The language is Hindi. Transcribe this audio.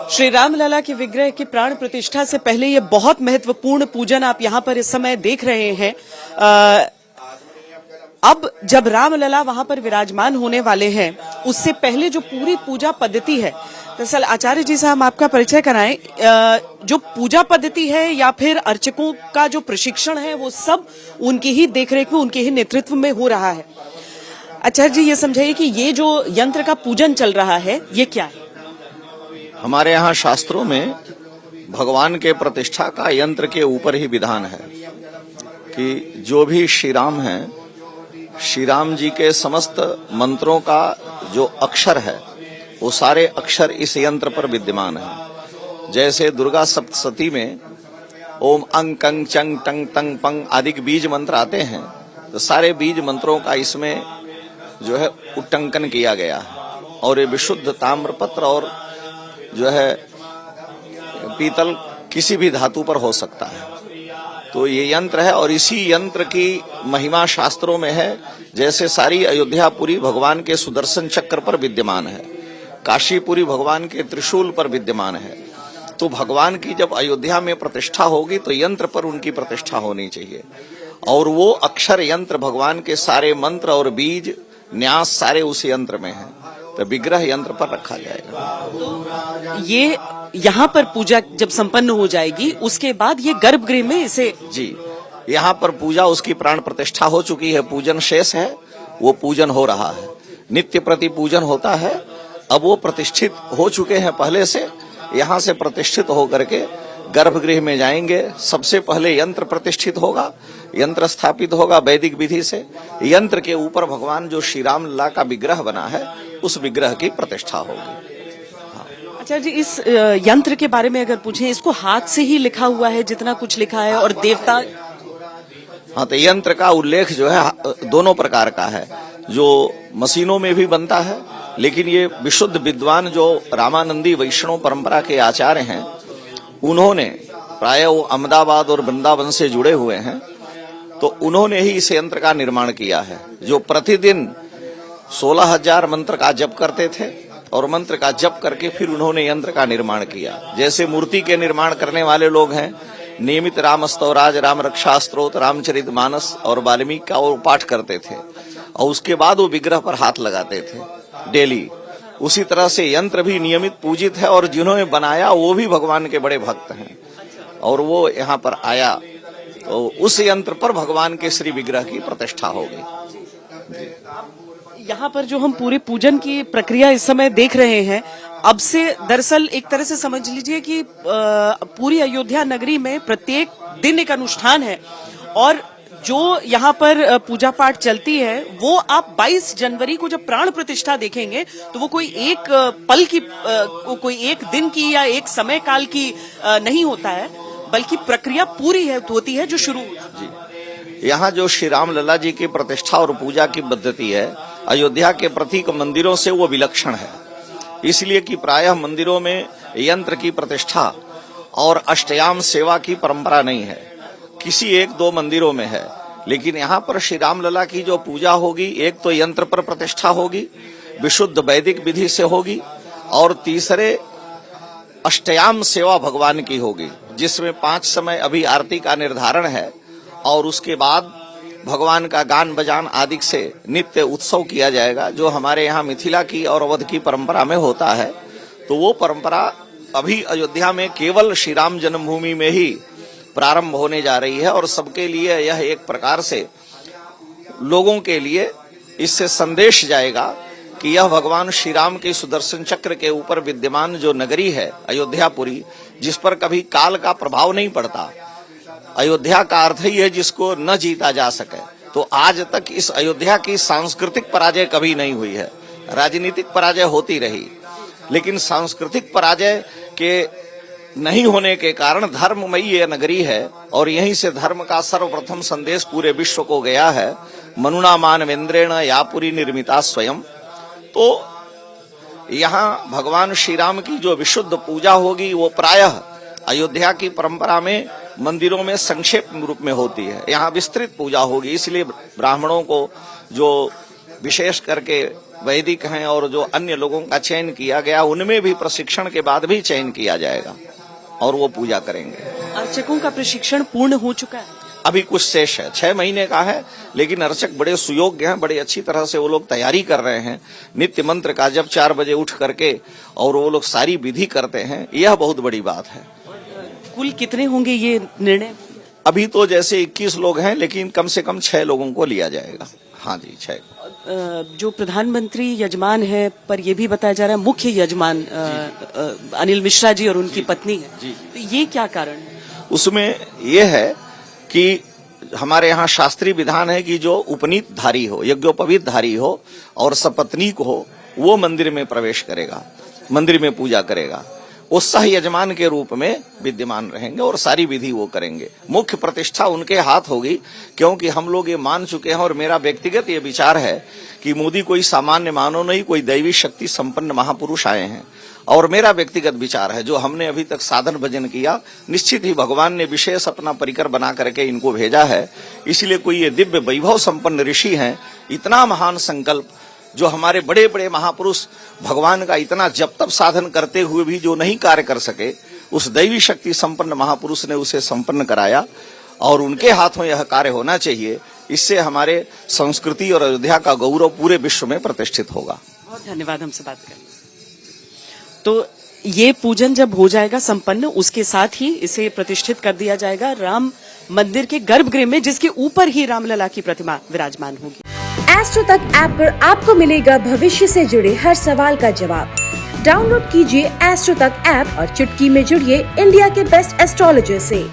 श्री राम लला के विग्रह की प्राण प्रतिष्ठा से पहले ये बहुत महत्वपूर्ण पूजन आप यहाँ पर इस समय देख रहे हैं। अब जब रामलला वहां पर विराजमान होने वाले हैं, उससे पहले जो पूरी पूजा पद्धति है, दरअसल आचार्य जी से हम आपका परिचय कराएं। जो पूजा पद्धति है या फिर अर्चकों का जो प्रशिक्षण है, वो सब उनकी ही देखरेख में, उनके ही नेतृत्व में हो रहा है। आचार्य जी ये समझाइए कि ये जो यंत्र का पूजन चल रहा है, ये क्या है? हमारे यहाँ शास्त्रों में भगवान के प्रतिष्ठा का यंत्र के ऊपर ही विधान है कि जो भी श्री राम हैं, श्री राम जी के समस्त मंत्रों का जो अक्षर है, वो सारे अक्षर इस यंत्र पर विद्यमान है। जैसे दुर्गा सप्तशती में ओम अंग कंग चंग टंग तंग पंग आदि बीज मंत्र आते हैं, तो सारे बीज मंत्रों का इसमें जो है उट्टंकन किया गया है। और ये विशुद्ध ताम्रपत्र और जो है पीतल किसी भी धातु पर हो सकता है। तो ये यंत्र है और इसी यंत्र की महिमा शास्त्रों में है। जैसे सारी अयोध्यापुरी भगवान के सुदर्शन चक्र पर विद्यमान है, काशीपुरी भगवान के त्रिशूल पर विद्यमान है। तो भगवान की जब अयोध्या में प्रतिष्ठा होगी तो यंत्र पर उनकी प्रतिष्ठा होनी चाहिए। और वो अक्षर यंत्र भगवान के सारे मंत्र और बीज न्यास सारे उस यंत्र में है, तो विग्रह यंत्र पर रखा जाएगा। ये यहाँ पर पूजा जब संपन्न हो जाएगी, उसके बाद ये गर्भगृह में इसे जी, यहाँ पर पूजा उसकी प्राण प्रतिष्ठा हो चुकी है, पूजन शेष है, वो पूजन हो रहा है, नित्य प्रति पूजन होता है। अब वो प्रतिष्ठित हो चुके हैं पहले से, यहाँ से प्रतिष्ठित होकर के गर्भगृह में जाएंगे। सबसे पहले यंत्र प्रतिष्ठित होगा, यंत्र स्थापित होगा वैदिक विधि से। यंत्र के ऊपर भगवान जो श्री राम लला का विग्रह बना है, उस विग्रह की प्रतिष्ठा होगी। अच्छा जी, इस यंत्र के बारे में अगर पूछें, इसको हाथ से ही लिखा हुआ है जितना कुछ लिखा है, और देवता? हाँ, तो यंत्र का उल्लेख जो है दोनों प्रकार का है। जो मशीनों में भी बनता है, लेकिन ये विशुद्ध विद्वान जो रामानंदी वैष्णव परंपरा के आचार्य हैं, उन्होंने प्राय वो अहमदाबाद और वृंदावन से जुड़े हुए हैं, तो उन्होंने ही इस यंत्र का निर्माण किया है। जो प्रतिदिन 16,000 मंत्र का जप करते थे और मंत्र का जप करके फिर उन्होंने यंत्र का निर्माण किया। जैसे मूर्ति के निर्माण करने वाले लोग हैं, नियमित राम स्तवराज, राम रक्षा स्तोत्र, रामचरित मानस और वाल्मीकि का वो पाठ करते थे, और उसके बाद वो विग्रह पर हाथ लगाते थे डेली। उसी तरह से यंत्र भी नियमित पूजित है, और जिन्होंने बनाया वो भी भगवान के बड़े भक्त हैं, और वो यहाँ पर आया तो उस यंत्र पर भगवान के श्री विग्रह की प्रतिष्ठा होगी। यहाँ पर जो हम पूरी पूजन की प्रक्रिया इस समय देख रहे हैं, अब से दरअसल एक तरह से समझ लीजिए कि पूरी अयोध्या नगरी में प्रत्येक दिन एक अनुष्ठान है, और जो यहाँ पर पूजा पाठ चलती है, वो आप 22 जनवरी को जब प्राण प्रतिष्ठा देखेंगे, तो वो कोई एक पल की, कोई एक दिन की या एक समय काल की नहीं होता है, बल्कि प्रक्रिया पूरी होती है जो शुरू जी। यहाँ जो श्री राम लला जी की प्रतिष्ठा और पूजा की पद्धति है, अयोध्या के प्रतीक मंदिरों से वो विलक्षण है। इसलिए कि प्रायः मंदिरों में यंत्र की प्रतिष्ठा और अष्टयाम सेवा की परंपरा नहीं है, किसी एक दो मंदिरों में है। लेकिन यहाँ पर श्री राम लला की जो पूजा होगी, एक तो यंत्र पर प्रतिष्ठा होगी, विशुद्ध वैदिक विधि से होगी, और तीसरे अष्टयाम सेवा भगवान की होगी, जिसमें 5 समय अभी आरती का निर्धारण है, और उसके बाद भगवान का गान बजान आदि से नित्य उत्सव किया जाएगा, जो हमारे यहाँ मिथिला की और अवध की परंपरा में होता है। तो वो परंपरा अभी अयोध्या में केवल श्री राम जन्मभूमि में ही प्रारंभ होने जा रही है, और सबके लिए यह एक प्रकार से लोगों के लिए इससे संदेश जाएगा कि यह भगवान श्री राम के सुदर्शन चक्र के ऊपर विद्यमान जो नगरी है अयोध्यापुरी, जिस पर कभी काल का प्रभाव नहीं पड़ता। अयोध्या का अर्थ ही है जिसको न जीता जा सके। तो आज तक इस अयोध्या की सांस्कृतिक पराजय कभी नहीं हुई है। राजनीतिक पराजय होती रही, लेकिन सांस्कृतिक पराजय के नहीं होने के कारण धर्ममयी ये नगरी है, और यहीं से धर्म का सर्वप्रथम संदेश पूरे विश्व को गया है। मनुना मानवेंद्रेण यापुरी निर्मिता स्वयं। तो यहाँ भगवान श्री राम की जो विशुद्ध पूजा होगी, वो प्रायः अयोध्या की परंपरा में मंदिरों में संक्षेप रूप में होती है, यहाँ विस्तृत पूजा होगी। इसलिए ब्राह्मणों को जो विशेष करके वैदिक हैं और जो अन्य लोगों का चयन किया गया, उनमें भी प्रशिक्षण के बाद भी चयन किया जाएगा और वो पूजा करेंगे। अर्चकों का प्रशिक्षण पूर्ण हो चुका है? अभी कुछ शेष है, 6 महीने का है, लेकिन अर्चक बड़े सुयोग्य हैं, बड़े अच्छी तरह से वो लोग तैयारी कर रहे हैं। नित्य मंत्र का जब 4 बजे उठ करके और वो लोग सारी विधि करते हैं, यह बहुत बड़ी बात है। कुल कितने होंगे ये निर्णय? अभी तो जैसे 21 लोग हैं, लेकिन कम से कम 6 लोगों को लिया जाएगा। हाँ जी, 6। जो प्रधानमंत्री यजमान है, पर यह भी बताया जा रहा है मुख्य यजमान अनिल मिश्रा जी और उनकी पत्नी है, तो ये क्या कारण है? उसमें यह है कि हमारे यहाँ शास्त्रीय विधान है कि जो उपनीत धारी हो, यज्ञोपवीत धारी हो और सपत्नीक हो, वो मंदिर में प्रवेश करेगा, मंदिर में पूजा करेगा। वो सह यजमान के रूप में विद्यमान रहेंगे और सारी विधि वो करेंगे। मुख्य प्रतिष्ठा उनके हाथ होगी, क्योंकि हम लोग ये मान चुके हैं और मेरा व्यक्तिगत ये विचार है कि मोदी कोई सामान्य मानव नहीं, कोई दैवी शक्ति संपन्न महापुरुष आए हैं। और मेरा व्यक्तिगत विचार है, जो हमने अभी तक साधन भजन किया, निश्चित ही भगवान ने विशेष अपना परिकर बना करके इनको भेजा है। इसलिए कोई ये दिव्य वैभव संपन्न ऋषि हैं, इतना महान संकल्प, जो हमारे बड़े बड़े महापुरुष भगवान का इतना जप तप साधन करते हुए भी जो नहीं कार्य कर सके, उस दैवी शक्ति संपन्न महापुरुष ने उसे संपन्न कराया और उनके हाथों यह कार्य होना चाहिए। इससे हमारे संस्कृति और अयोध्या का गौरव पूरे विश्व में प्रतिष्ठित होगा। बहुत धन्यवाद हमसे बात करने। तो ये पूजन जब हो जाएगा संपन्न, उसके साथ ही इसे प्रतिष्ठित कर दिया जाएगा राम मंदिर के गर्भगृह में, जिसके ऊपर ही रामलला की प्रतिमा विराजमान होगी। एस्ट्रो तक ऐप पर आपको मिलेगा भविष्य से जुड़े हर सवाल का जवाब। डाउनलोड कीजिए एस्ट्रो तक ऐप और चुटकी में जुड़िए इंडिया के बेस्ट एस्ट्रोलॉजर से।